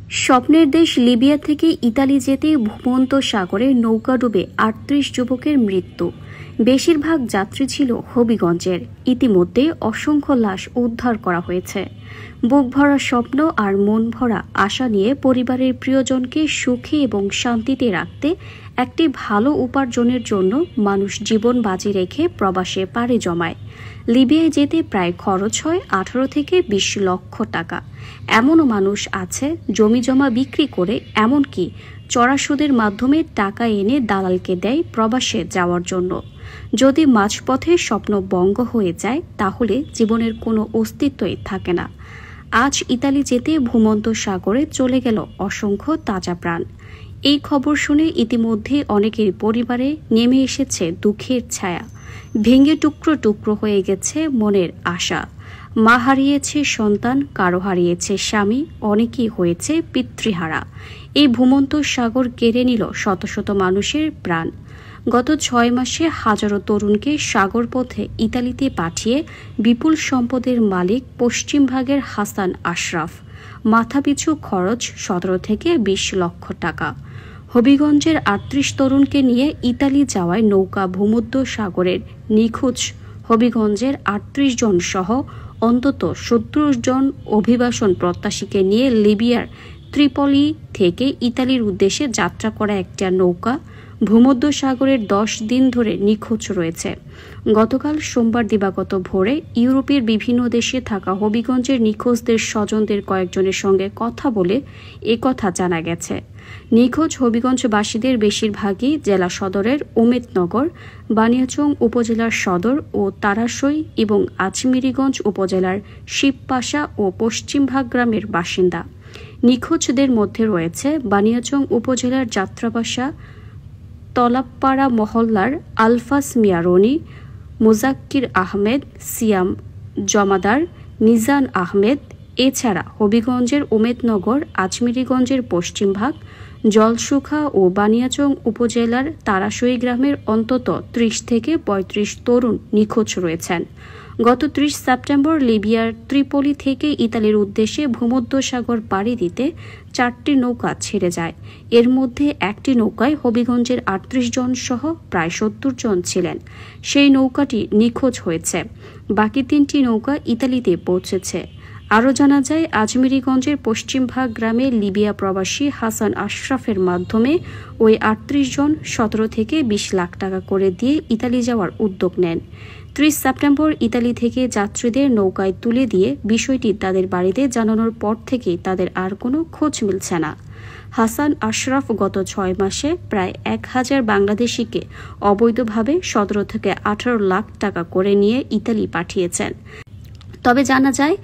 স্বপ্নের দেশ লিবিয়া থেকে ইতালি যেতে ভূমধ্য সাগরে নৌকাডুবে ৩৮ যুবকের মৃত্যু। বেশিরভাগ যাত্রী ছিল হবিগঞ্জের। ইতিমধ্যে অসংখ্য লাশ উদ্ধার করা হয়েছে। বুক ভরা স্বপ্ন আর মন ভরা আশা নিয়ে পরিবারের প্রিয়জনকে সুখে এবং শান্তিতে রাখতে একটি ভালো উপার্জনের জন্য মানুষ জীবন বাজি রেখে প্রবাসে পাড়ি জমায়। লিবিয়ায় যেতে প্রায় খরচ হয় ১৮ থেকে ২০ লক্ষ টাকা। এমনও মানুষ আছে জমি জমা বিক্রি করে, এমনকি চড়া সুদের মাধ্যমে টাকা এনে দালালকে দেয় প্রবাসে যাওয়ার জন্য। যদি মাঝপথে স্বপ্ন ভঙ্গ হয়ে যায় তাহলে জীবনের কোনো অস্তিত্বই থাকে না। আজ ইতালি যেতে ভূমধ্য সাগরে চলে গেল অসংখ্য তাজা প্রাণ। এই খবর শুনে ইতিমধ্যে অনেকের পরিবারে নেমে এসেছে দুঃখের ছায়া। ভেঙে টুকরো টুকরো হয়ে গেছে মনের আশা। মা হারিয়েছে সন্তান, কারো হারিয়েছে স্বামী, অনেকেই হয়েছে পিতৃহারা। এই ভূমধ্য সাগর কেড়ে নিল শত শত মানুষের প্রাণ। গত ৬ মাসে হাজারো তরুণকে সাগর পথে ইতালিতে পাঠিয়ে বিপুল সম্পদের মালিক পশ্চিমভাগের হাসান আশরাফ। মাথাপিছু খরচ ১৭ থেকে ২০ লক্ষ টাকা। হবিগঞ্জের ৩৮ তরুণকে নিয়ে ইতালি যাওয়ায় নৌকা ভূমধ্য সাগরের নিখোঁজ হবিগঞ্জের ৩৮ জন সহ অন্তত ৭০ জন অভিবাসন প্রত্যাশীকে নিয়ে লিবিয়ার ত্রিপলি থেকে ইতালির উদ্দেশ্যে যাত্রা করা একটা নৌকা ভূমধ্য সাগরের ১০ দিন ধরে নিখোঁজ রয়েছে। গতকাল সোমবার দিবাগত ভোরে ইউরোপের বিভিন্ন দেশে থাকা হবিগঞ্জের নিখোঁজদের স্বজনদের কয়েকজনের সঙ্গে কথা বলে একথা জানা গেছে। নিখোঁজ হবিগঞ্জবাসীদের বেশিরভাগই জেলা সদরের উমেদনগর, বানিয়াচং উপজেলার সদর ও তারাশই এবং আজমিরিগঞ্জ উপজেলার শিবপাশা ও পশ্চিমভাগ গ্রামের বাসিন্দা। নিখোঁজদের মধ্যে রয়েছে বানিয়াচং উপজেলার যাত্রাবাসা তলাবপাড়া মহল্লার আলফাস মিয়া রনি, মুজাক্কির আহমেদ, সিয়াম জমাদার, মিজান আহমেদ। এছাড়া হবিগঞ্জের উমেদনগর, আজমিরিগঞ্জের পশ্চিমভাগ, জলসুখা ও বানিয়াচং উপজেলার তারাশই গ্রামের অন্তত ৩০ থেকে ৩৫ তরুণ নিখোঁজ রয়েছেন। গত ৩০ সেপ্টেম্বর লিবিয়ার ত্রিপলি থেকে ইতালির উদ্দেশ্যে ভূমধ্য সাগর পাড়ি দিতে ৪টি নৌকা ছেড়ে যায়। এর মধ্যে একটি নৌকায় হবিগঞ্জের ৩৮ জন সহ প্রায় ৭০ জন ছিলেন। সেই নৌকাটি নিখোঁজ হয়েছে। বাকি ৩টি নৌকা ইতালিতে পৌঁছেছে। আরও জানা যায়, আজমিরিগঞ্জের পশ্চিমভাগ গ্রামে লিবিয়া প্রবাসী হাসান আশরাফের মাধ্যমে ওই ৩৮ জন ১৭ থেকে ২০ লাখ টাকা করে দিয়ে ইতালি যাওয়ার উদ্যোগ নেন। ৩০ সেপ্টেম্বর ইতালি থেকে যাত্রীদের নৌকায় তুলে দিয়ে বিষয়টি তাদের বাড়িতে জানানোর পর থেকেই তাদের আর কোনো খোঁজ মিলছে না। হাসান আশরাফ গত ৬ মাসে প্রায় ১,০০০ বাংলাদেশিকে অবৈধভাবে ১৭ থেকে ১৮ লাখ টাকা করে নিয়ে ইতালি পাঠিয়েছেন। তবে জানা যায়,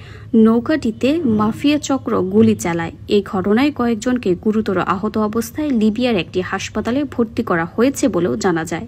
নৌকাটিতে মাফিয়া চক্র গুলি চালায়। এই ঘটনায় কয়েকজনকে গুরুতর আহত অবস্থায় লিবিয়ার একটি হাসপাতালে ভর্তি করা হয়েছে বলেও জানা যায়।